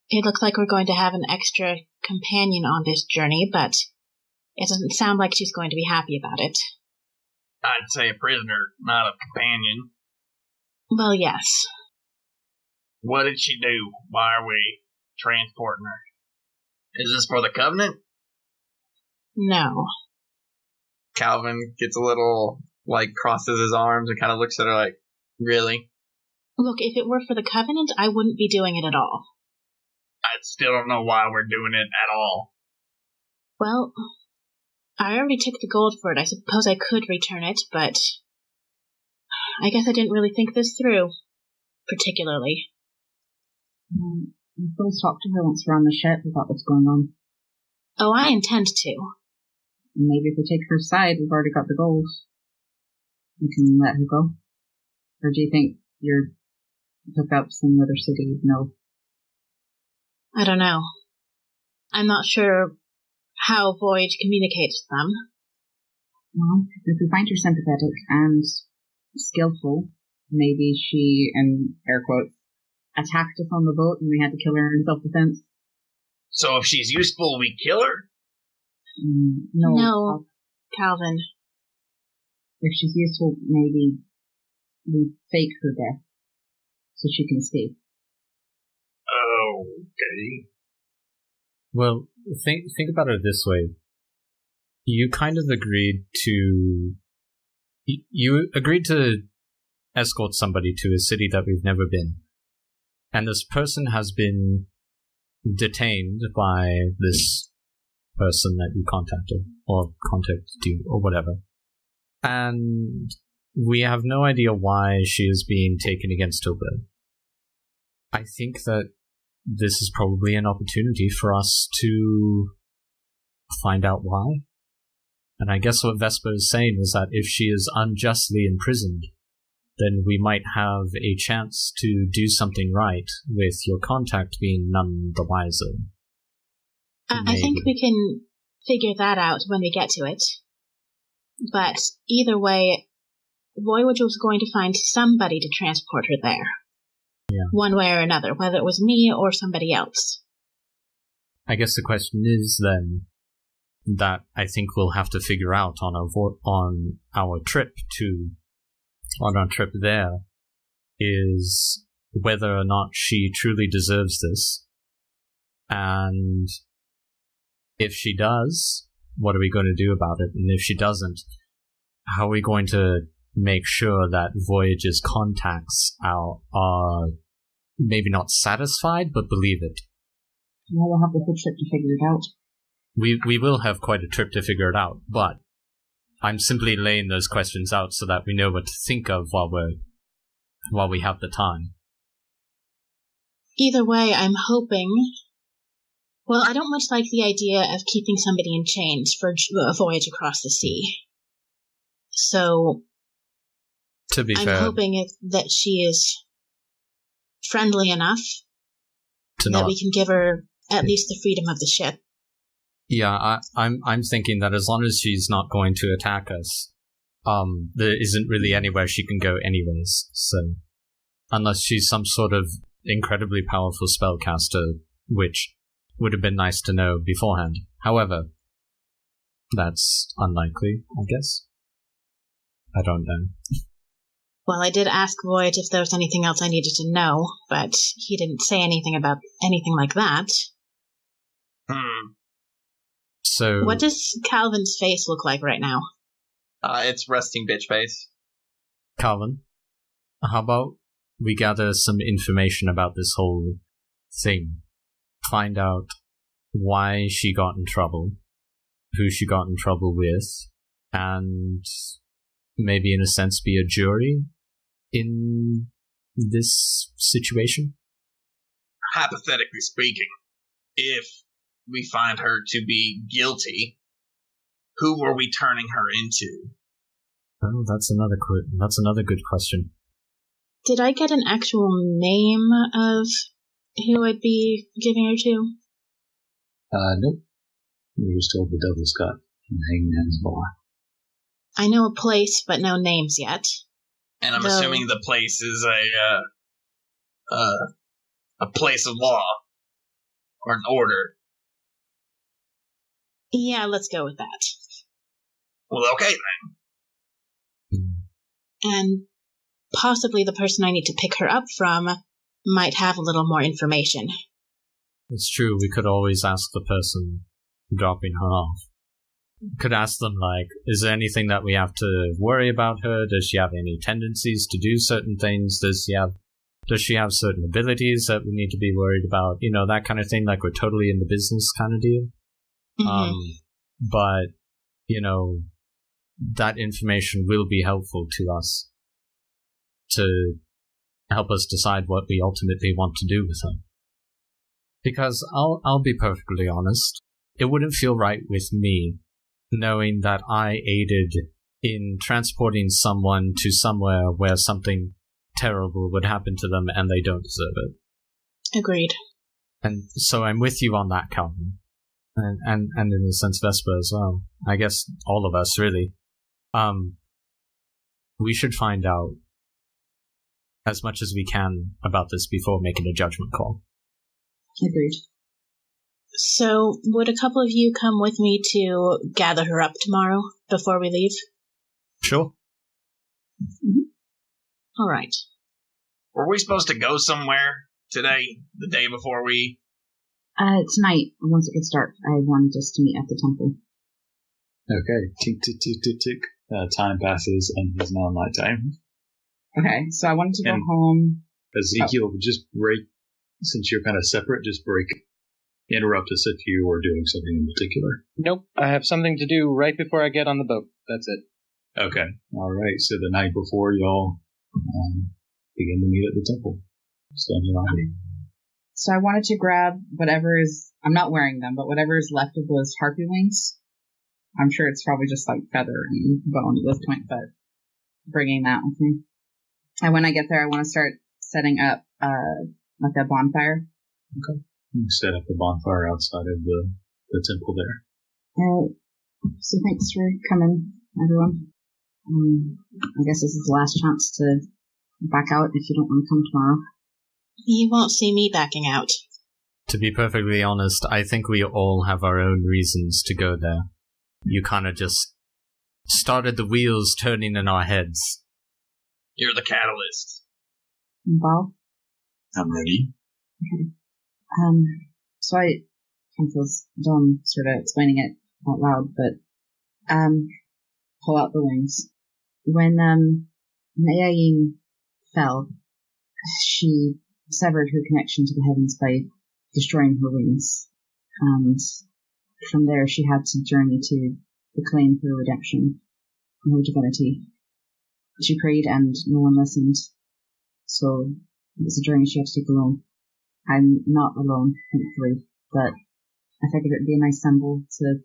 it looks like we're going to have an extra companion on this journey, but it doesn't sound like she's going to be happy about it. I'd say a prisoner, not a companion. Well, yes. What did she do? Why are we transporting her? Is this for the Covenant? No. Kalvyn gets a little, crosses his arms and kind of looks at her like, really? Look, if it were for the Covenant, I wouldn't be doing it at all. I still don't know why we're doing it at all. Well, I already took the gold for it. I suppose I could return it, but I guess I didn't really think this through, particularly. Let's talk to her once we're on the ship about what's going on. Oh, I intend to. Maybe if we take her side, we've already got the gold. We can let her go. Or do you think your hookups in the other city would know? I don't know. I'm not sure how Voyage communicates with them. Well, if we find her sympathetic and skillful, maybe she, in air quotes, attacked us on the boat and we had to kill her in self-defense. So if she's useful, we kill her? No, Kalvyn. If she's useful, maybe we fake her death so she can escape. Okay. Well, think about it this way. You kind of agreed to... You agreed to escort somebody to a city that we've never been. And this person has been detained by this person that you contacted, or contacted you, or whatever. And we have no idea why she is being taken against her will. I think that this is probably an opportunity for us to find out why. And I guess what Vesper is saying is that if she is unjustly imprisoned, then we might have a chance to do something right, with your contact being none the wiser. I think we can figure that out when we get to it. But either way, Voyage was going to find somebody to transport her there. Yeah. One way or another, whether it was me or somebody else. I guess the question is then that I think we'll have to figure out on our trip there is whether or not she truly deserves this, and if she does, what are we going to do about it? And if she doesn't, how are we going to make sure that Voyage's contacts are maybe not satisfied, but believe it? Well, we'll have the whole trip to figure it out. We will have quite a trip to figure it out, but I'm simply laying those questions out so that we know what to think of while we have the time. Either way, I'm hoping... Well, I don't much like the idea of keeping somebody in chains for a voyage across the sea. So, to be I'm fair, hoping that she is friendly enough that we can give her at least the freedom of the ship. Yeah, I'm thinking that as long as she's not going to attack us, there isn't really anywhere she can go anyways. So, unless she's some sort of incredibly powerful spellcaster, which would have been nice to know beforehand. However, that's unlikely, I guess. I don't know. Well, I did ask Voyage if there was anything else I needed to know, but he didn't say anything about anything like that. So, what does Kalvyn's face look like right now? It's resting bitch face. Kalvyn, how about we gather some information about this whole thing? Find out why she got in trouble, who she got in trouble with, and maybe in a sense be a jury in this situation? Hypothetically speaking, if we find her to be guilty, who are we turning her into? Oh, that's another good question. Did I get an actual name of who I'd be giving her to? Nope. We were still the Devil's Cut in Hangman's Bar. I know a place, but no names yet. And I'm assuming the place is a place of law or an order. Yeah, let's go with that. Well, okay then. And possibly the person I need to pick her up from might have a little more information. It's true, we could always ask the person dropping her off. could ask them, like, is there anything that we have to worry about her? Does she have any tendencies to do certain things? Does she have certain abilities that we need to be worried about? You know, that kind of thing, like we're totally in the business kind of deal. Mm-hmm. But, you know, that information will be helpful to us to help us decide what we ultimately want to do with her. Because I'll be perfectly honest, it wouldn't feel right with me knowing that I aided in transporting someone to somewhere where something terrible would happen to them and they don't deserve it. Agreed. And so I'm with you on that, Kalvyn. And in a sense Vesper as well. I guess all of us, really. We should find out as much as we can about this before making a judgment call. Agreed. So, would a couple of you come with me to gather her up tomorrow before we leave? Sure. Mm-hmm. All right. Were we supposed to go somewhere today, the day before we... Tonight, once it gets dark, I wanted us to meet at the temple. Okay. Tick, tick, tick, tick, tick. Time passes, and it's now nighttime. Okay, so I wanted to go home. Ezekiel, just break, since you're kind of separate, interrupt us if you were doing something in particular. Nope, I have something to do right before I get on the boat. That's it. Okay. All right. So the night before, y'all begin to meet at the temple. Stonehill Abbey. So I wanted to grab whatever is, I'm not wearing them, but whatever is left of those harpy wings. I'm sure it's probably just like feather and bone at this point, but bringing that with me. And when I get there, I want to start setting up like a bonfire. Okay. You set up a bonfire outside of the temple there. So thanks for coming, everyone. I guess this is the last chance to back out if you don't want to come tomorrow. You won't see me backing out. To be perfectly honest, I think we all have our own reasons to go there. You kind of just started the wheels turning in our heads. You're the catalyst. Bob? I'm ready. Okay. So I feel dumb sort of explaining it out loud, but, pull out the wings. When, Nayayin fell, she severed her connection to the heavens by destroying her wings. And from there she had to journey to proclaim her redemption from her divinity. She prayed and no one listened. So it was a journey she had to take alone. I'm not alone, thankfully, but I figured it would be a nice symbol to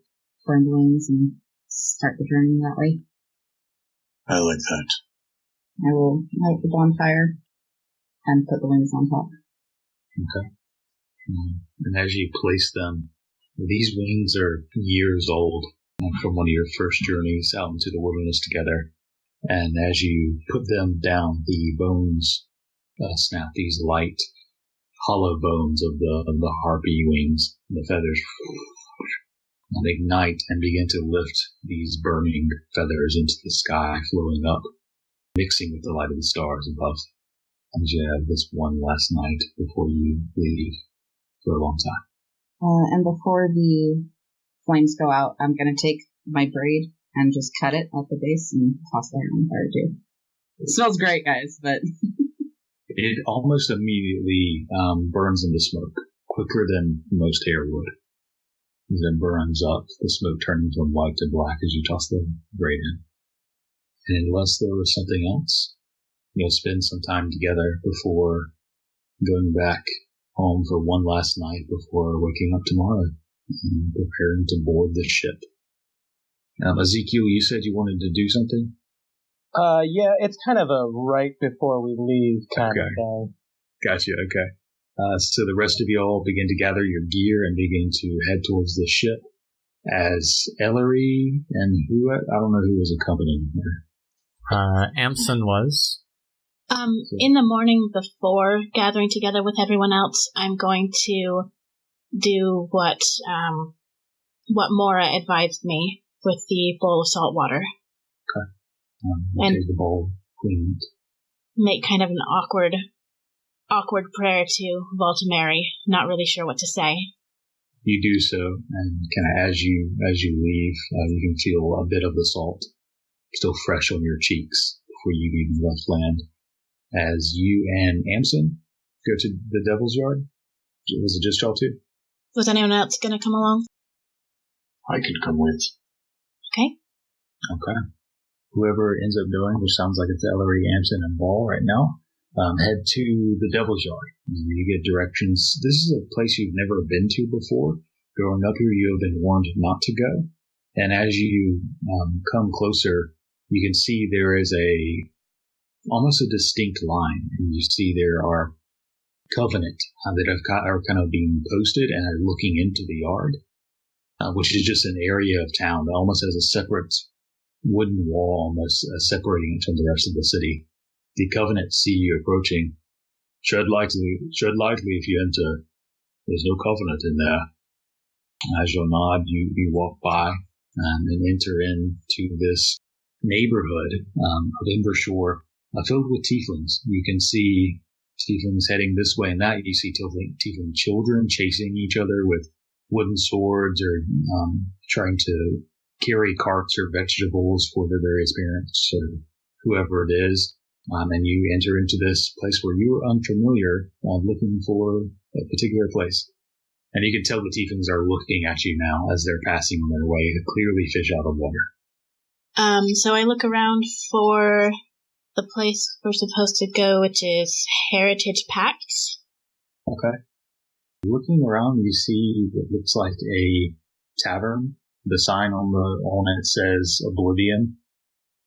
burn the wings and start the journey that way. I like that. I will light the bonfire and put the wings on top. Okay. And as you place them, these wings are years old from one of your first journeys out into the wilderness together. And as you put them down, the bones snap, these light, hollow bones of the harpy wings, the feathers, and ignite and begin to lift these burning feathers into the sky, flowing up, mixing with the light of the stars above. And you have this one last night before you leave for a long time. And before the flames go out, I'm going to take my braid and just cut it at the base and toss the hair on fire too. It smells great, guys, but... It almost immediately burns into smoke, quicker than most hair would. And then burns up, the smoke turning from white to black as you toss the braid in. And unless there was something else, you'll spend some time together before going back home for one last night before waking up tomorrow and preparing to board the ship. Ezekiel, you said you wanted to do something? Yeah, it's kind of a right before we leave kind of thing. Gotcha, okay. So the rest of you all begin to gather your gear and begin to head towards the ship as Ellory and who, I don't know who was accompanying her. Amsen was. In the morning before gathering together with everyone else, I'm going to do what Mora advised me with the bowl of salt water. Okay. And take the bowl, clean it. Make kind of an awkward prayer to Volta Mary, not really sure what to say. You do so, and kind of as you leave, you can feel a bit of the salt still fresh on your cheeks before you've even left land. As you and Amsen go to the Devil's Yard, was it just y'all two? Was anyone else going to come along? I could come with. Okay. Okay. Whoever ends up doing, which sounds like it's Ellory, Amsen, and Ball right now, head to the Devil's Yard. You get directions. This is a place you've never been to before. Growing up here, you have been warned not to go. And as you come closer, you can see there is almost a distinct line. And you see there are Covenant that are kind of being posted and are looking into the yard, which is just an area of town that almost has a separate wooden wall almost separating it from the rest of the city. The Covenant see you approaching. Tread lightly if you enter. There's no Covenant in there. As you'll nod, you walk by and enter into this neighborhood of Embershore filled with tieflings. You can see tieflings heading this way and that. You see tiefling children chasing each other with wooden swords or trying to carry carts or vegetables for their various parents or whoever it is. And you enter into this place where you are unfamiliar, looking for a particular place. And you can tell the tieflings are looking at you now as they're passing on their way, clearly fish out of water. So I look around for the place we're supposed to go, which is Heritage Pacts. Okay. Looking around, you see what looks like a tavern. The sign on it says Oblivion.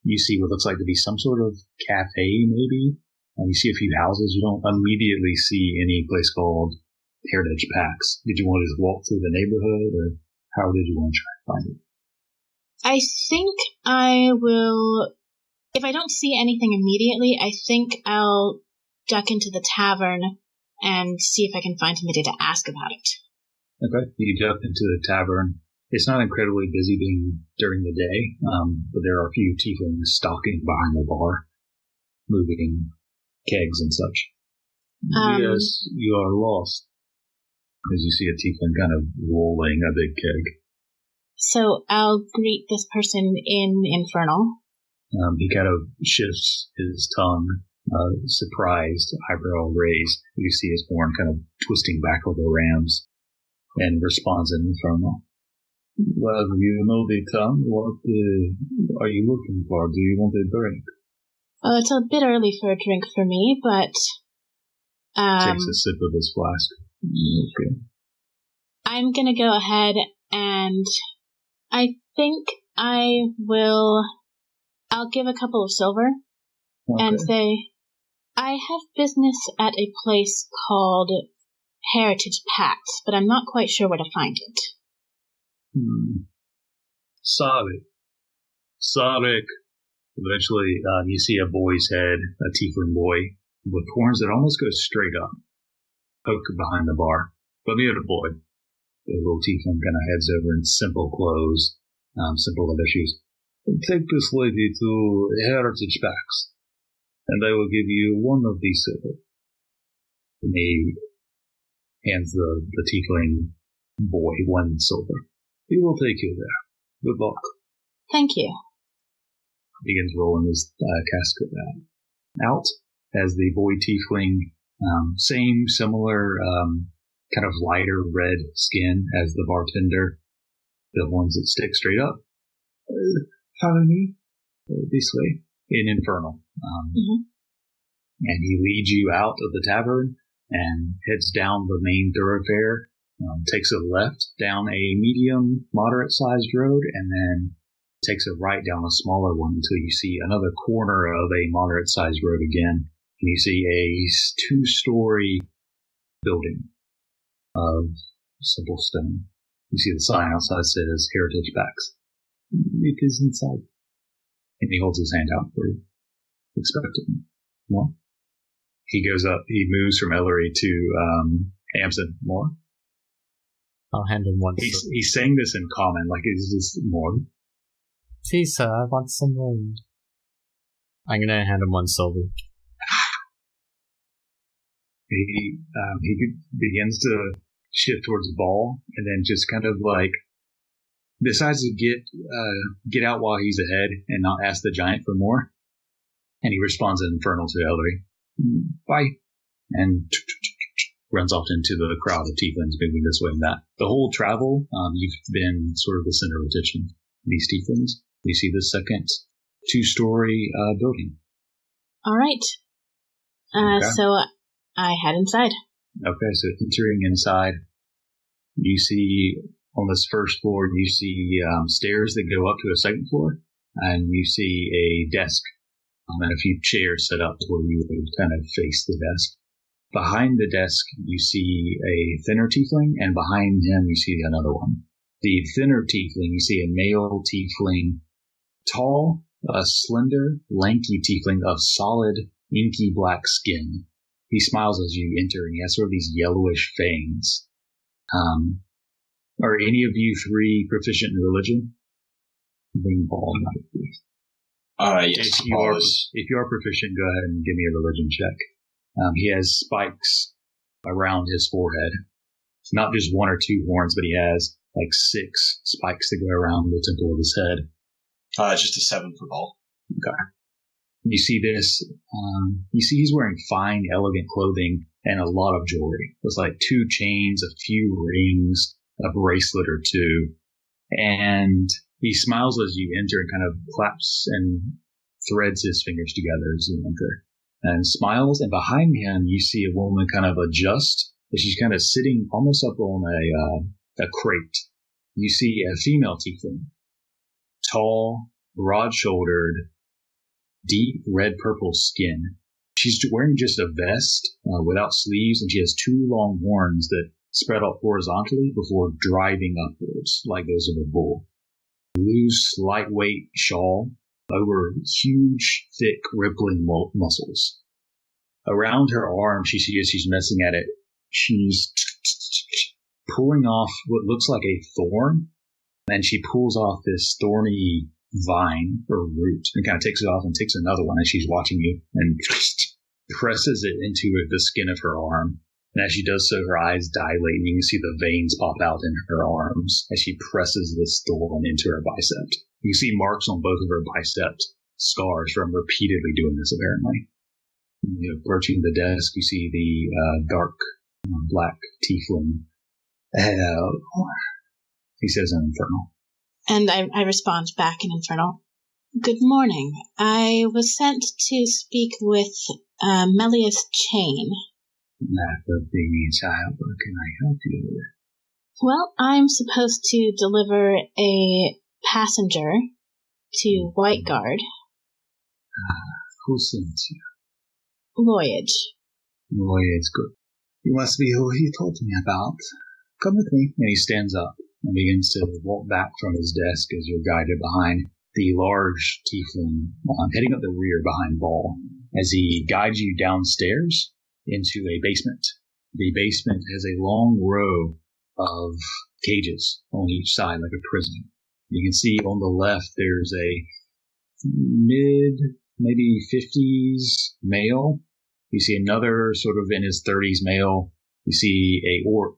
You see what looks like to be some sort of cafe, maybe. You see a few houses. You don't immediately see any place called Heritage Pacts. Did you want to just walk through the neighborhood, or how did you want to try to find it? I think I will... If I don't see anything immediately, I think I'll duck into the tavern and see if I can find somebody to ask about it. Okay. You duck into the tavern. It's not incredibly busy being during the day, but there are a few tieflings stalking behind the bar, moving kegs and such. Yes, you are lost. As you see a tiefling kind of rolling a big keg. So I'll greet this person in Infernal. He kind of shifts his tongue, surprised, eyebrow raised. You see his horn kind of twisting back over the rams, and responds in Infernal. Well, you know the tongue. What are you looking for? Do you want a drink? Well, it's a bit early for a drink for me, but... Takes a sip of his flask. Okay. I'm gonna go ahead and I think I'll give a couple of silver and say, I have business at a place called Heritage Pacts, but I'm not quite sure where to find it. Sorry. Eventually, you see a boy's head, a tiefling boy, with horns that almost go straight up, poked behind the bar. Come here, boy. The little tiefling kind of heads over in simple clothes, simple leather shoes. Take this lady to Heritage Pacts, and I will give you one of these silver. And he hands the tiefling boy one silver. He will take you there. Good luck. Thank you. Begins rolling his casket out as the boy tiefling, similar, kind of lighter red skin as the bartender, the ones that stick straight up. Follow me this way in Infernal. And he leads you out of the tavern and heads down the main thoroughfare. Takes a left down a medium, moderate-sized road, and then takes a right down a smaller one until you see another corner of a moderate-sized road again. And you see a 2-story building of simple stone. You see the sign outside says Heritage Pacts. It is inside. And he holds his hand out for you. Expecting more. He goes up, he moves from Ellory to Amsen. More. I'll hand him one. He's saying this in common, like it's just more. Please, sir, I want some more. I'm gonna hand him one silver. He begins to shift towards the ball, and then just kind of like decides to get out while he's ahead and not ask the giant for more. And he responds in Infernal to Ellory. Bye. And runs off into the crowd of tieflings moving this way and that. The whole travel, you've been sort of the center of attention. These tieflings. You see the second 2-story building. All right. Okay. So I head inside. Okay, so entering inside, you see on this first floor, you see stairs that go up to a second floor, and you see a desk and a few chairs set up where you would kind of face the desk. Behind the desk, you see a thinner tiefling, and behind him, you see another one. The thinner tiefling, you see a male tiefling, tall, slender, lanky tiefling of solid, inky black skin. He smiles as you enter, and he has sort of these yellowish fangs. Are any of you 3 proficient in religion? Being bald, Yes. If you are proficient, go ahead and give me a religion check. He has spikes around his forehead. It's not just 1 or 2 horns, but he has like 6 spikes that go around the temple of his head. Just a 7 for ball. Okay. You see this, you see he's wearing fine, elegant clothing and a lot of jewelry. There's like 2 chains, a few rings, a bracelet or 2. And he smiles as you enter and kind of claps and threads his fingers together as you enter. And smiles, and behind him you see a woman kind of adjust, as she's kind of sitting almost up on a crate. You see a female tiefling, tall, broad-shouldered, deep red-purple skin. She's wearing just a vest without sleeves, and she has 2 long horns that spread out horizontally before driving upwards like those of a bull. Loose, lightweight shawl over huge, thick, rippling muscles. Around her arm, she sees she's messing at it. She's pulling off what looks like a thorn, and she pulls off this thorny vine or root and kind of takes it off and takes another one as she's watching you and presses it into the skin of her arm. And as she does so, her eyes dilate, and you can see the veins pop out in her arms as she presses this thorn into her bicep. You can see marks on both of her biceps, scars from repeatedly doing this, apparently. Approaching the desk, you see the dark black tiefling. He says in Infernal. And I respond back in Infernal. Good morning. I was sent to speak with Melius Chain. That would be me, child. What can I help you with? Well, I'm supposed to deliver a passenger to Whiteguard. Who sent you? Voyage. Voyage, good. You must be who he told me about. Come with me. And he stands up and begins to walk back from his desk as you're guided behind the large tiefling, heading up the rear behind Ball, as he guides you downstairs into a basement. The basement has a long row of cages on each side, like a prison. You can see on the left there's a maybe 50s male. You see another sort of in his 30s male. You see a orc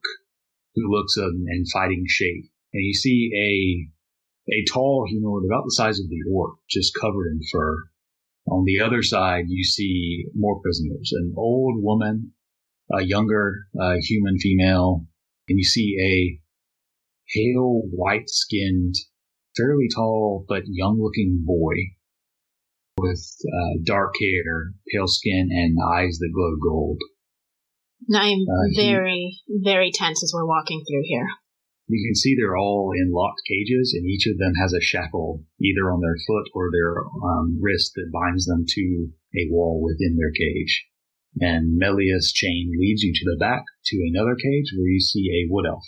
who looks in fighting shape. And you see a tall humanoid about the size of the orc, just covered in fur. On the other side, you see more prisoners. An old woman, a younger human female, and you see a pale, white-skinned, fairly tall but young-looking boy with dark hair, pale skin, and eyes that glow gold. I'm very, very tense as we're walking through here. You can see they're all in locked cages, and each of them has a shackle either on their foot or their wrist that binds them to a wall within their cage. And Melius' chain leads you to the back to another cage where you see a wood elf.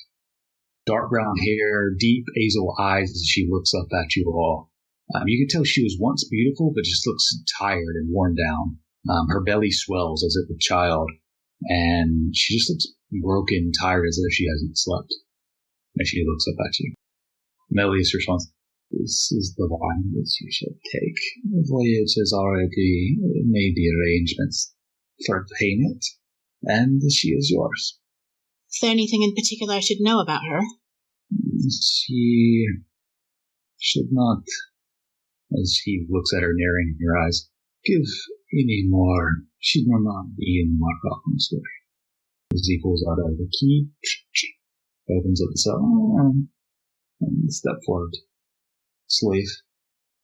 Dark brown hair, deep hazel eyes as she looks up at you all. You can tell she was once beautiful, but just looks tired and worn down. Her belly swells as if a child, and she just looks broken, tired, as if she hasn't slept. And she looks up at you. Melius responds, "This is the one that you should take. Voyage has already made the arrangements for payment, and she is yours." Is there anything in particular I should know about her? She should not, as he looks at her, narrowing her eyes, give any more. She will not be in more problems with her. As he pulls out the key, opens up the cell, and step forward. Slave.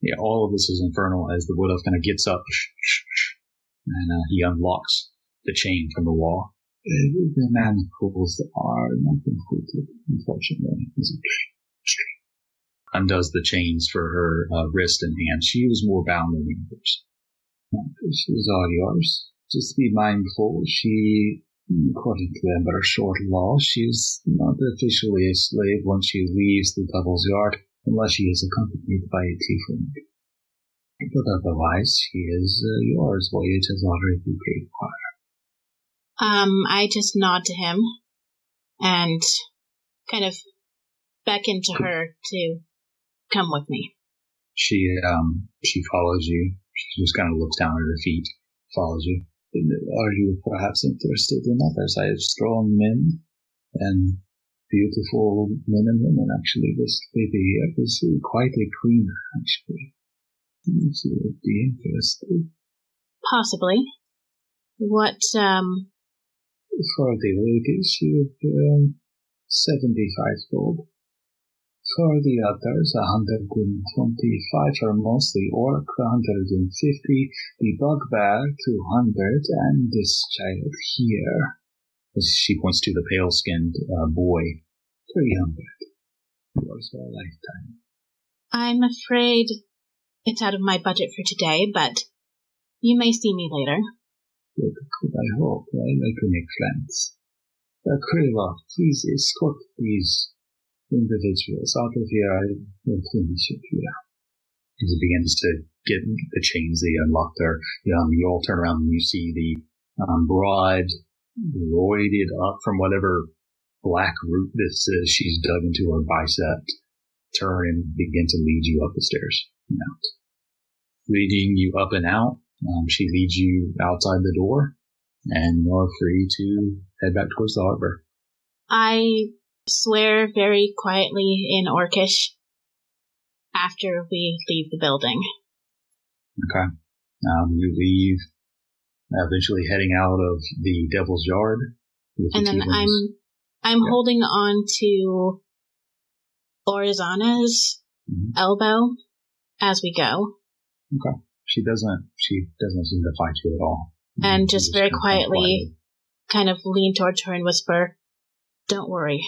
Yeah, all of this is infernal as the wood elf kind of gets up, and he unlocks the chain from the wall. The manacles are not included, unfortunately. Undoes the chains for her wrist and hand. She was more bound than the others. This is all yours. Just be mindful, she, according to the Embershore law, she's not officially a slave once she leaves the Devil's Yard, unless she is accompanied by a tiefling. But otherwise, she is yours. Voyage has already paid for her. I just nod to him and kind of beckon to her to come with me. She follows you. She just kind of looks down at her feet, follows you. Are you perhaps interested in others? I have strong men and beautiful men and women, actually. This lady here is quite a queen, actually. If you would be interested. Possibly. What, For the lady, she would 75 gold. For the others, 125 for mostly orc, 150, the bugbear, 200, and this child here, as she points to the pale-skinned boy, 300. Yours for a lifetime. I'm afraid it's out of my budget for today, but you may see me later. Good, I hope. I like to make friends. Krylov, please escort these individuals out of here. I will finish it here. As he begins to get the chains, they unlock their, you all turn around and you see the broad, roided up from whatever black root this is she's dug into her bicep, turn and begin to lead you up the stairs and out. Leading you up and out, she leads you outside the door, and you're free to head back towards the harbor. I swear very quietly in Orcish after we leave the building. Okay. You leave, eventually heading out of the Devil's Yard. And then I'm holding on to Orsissus's elbow as we go. Okay. She doesn't seem to fight you at all. And just very quietly kind of lean towards her and whisper, "Don't worry."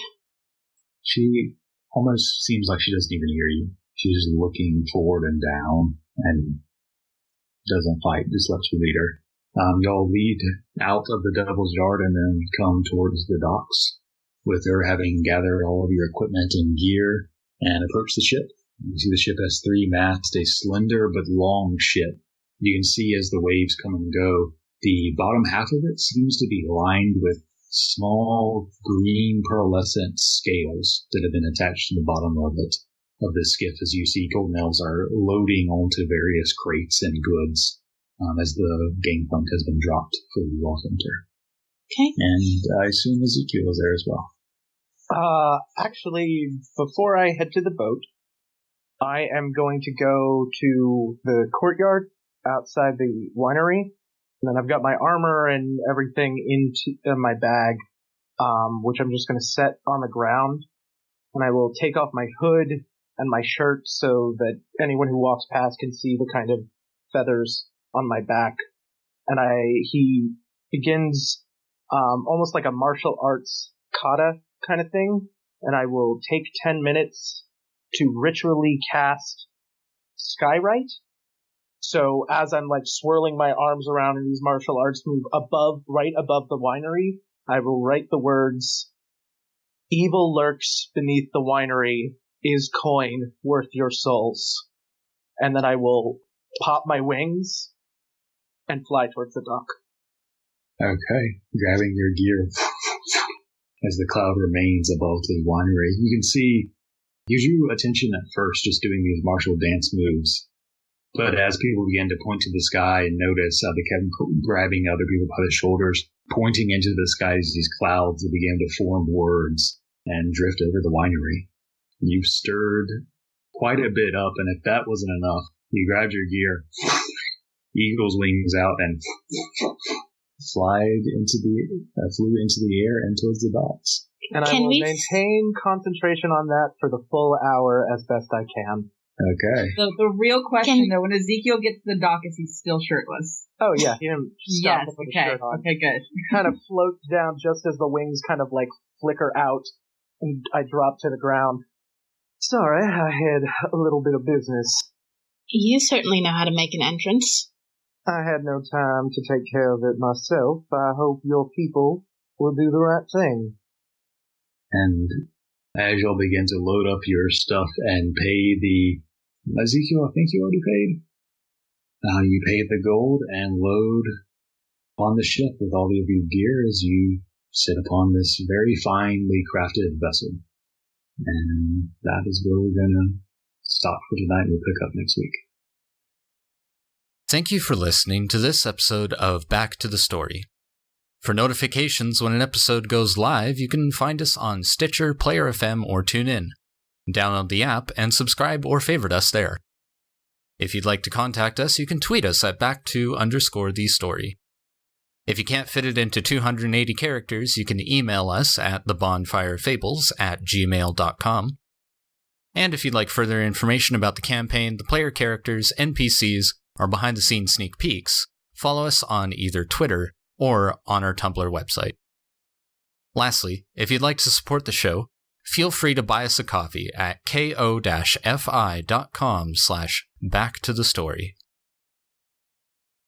She almost seems like she doesn't even hear you. She's just looking forward and down and doesn't fight, just lets you lead her. Y'all lead out of the Devil's Yard and then come towards the docks with her having gathered all of your equipment and gear and approach the ship. You see the ship has 3 masts, a slender but long ship. You can see as the waves come and go, the bottom half of it seems to be lined with small green pearlescent scales that have been attached to the bottom of it, of the skiff, as you see golden elves are loading onto various crates and goods as the gangplank has been dropped for the all to enter. Okay. And I assume Ezekiel is there as well. Actually, before I head to the boat, I am going to go to the courtyard outside the winery, and then I've got my armor and everything into my bag, which I'm just going to set on the ground, and I will take off my hood and my shirt so that anyone who walks past can see the kind of feathers on my back. And he begins almost like a martial arts kata kind of thing, and I will take 10 minutes to ritually cast Skywrite. So as I'm like swirling my arms around in these martial arts move right above the winery, I will write the words, "Evil lurks beneath the winery, is coin worth your souls?" And then I will pop my wings and fly towards the dock. Okay, grabbing your gear as the cloud remains above the winery. You can see, gives you attention at first just doing these martial dance moves. But as people begin to point to the sky and notice, they kept grabbing other people by the shoulders, pointing into the skies, these clouds that began to form words and drift over the winery. You stirred quite a bit up, and if that wasn't enough, you grabbed your gear, eagle's wings out, and flew into the air and towards the docks. And I will maintain concentration on that for the full hour as best I can. Okay. The real question, though, when Ezekiel gets to the dock, is he still shirtless? Oh, yeah. He didn't stop to put a shirt on. Okay, good. Kind of floats down just as the wings kind of like flicker out, and I drop to the ground. Sorry, I had a little bit of business. You certainly know how to make an entrance. I had no time to take care of it myself. I hope your people will do the right thing. And as you'll begin to load up your stuff and pay Ezekiel, I think you already paid. You pay the gold and load on the ship with all of your gear as you sit upon this very finely crafted vessel. And that is where we're going to stop for tonight. We'll pick up next week. Thank you for listening to this episode of Back to the Story. For notifications when an episode goes live, you can find us on Stitcher, Player FM, or TuneIn. Download the app and subscribe or favorite us there. If you'd like to contact us, you can tweet us at @back_the_story. If you can't fit it into 280 characters, you can email us at thebonfirefables@gmail.com. And if you'd like further information about the campaign, the player characters, NPCs, or behind-the-scenes sneak peeks, follow us on either Twitter or on our Tumblr website. Lastly, if you'd like to support the show, feel free to buy us a coffee at ko-fi.com/backtothestory.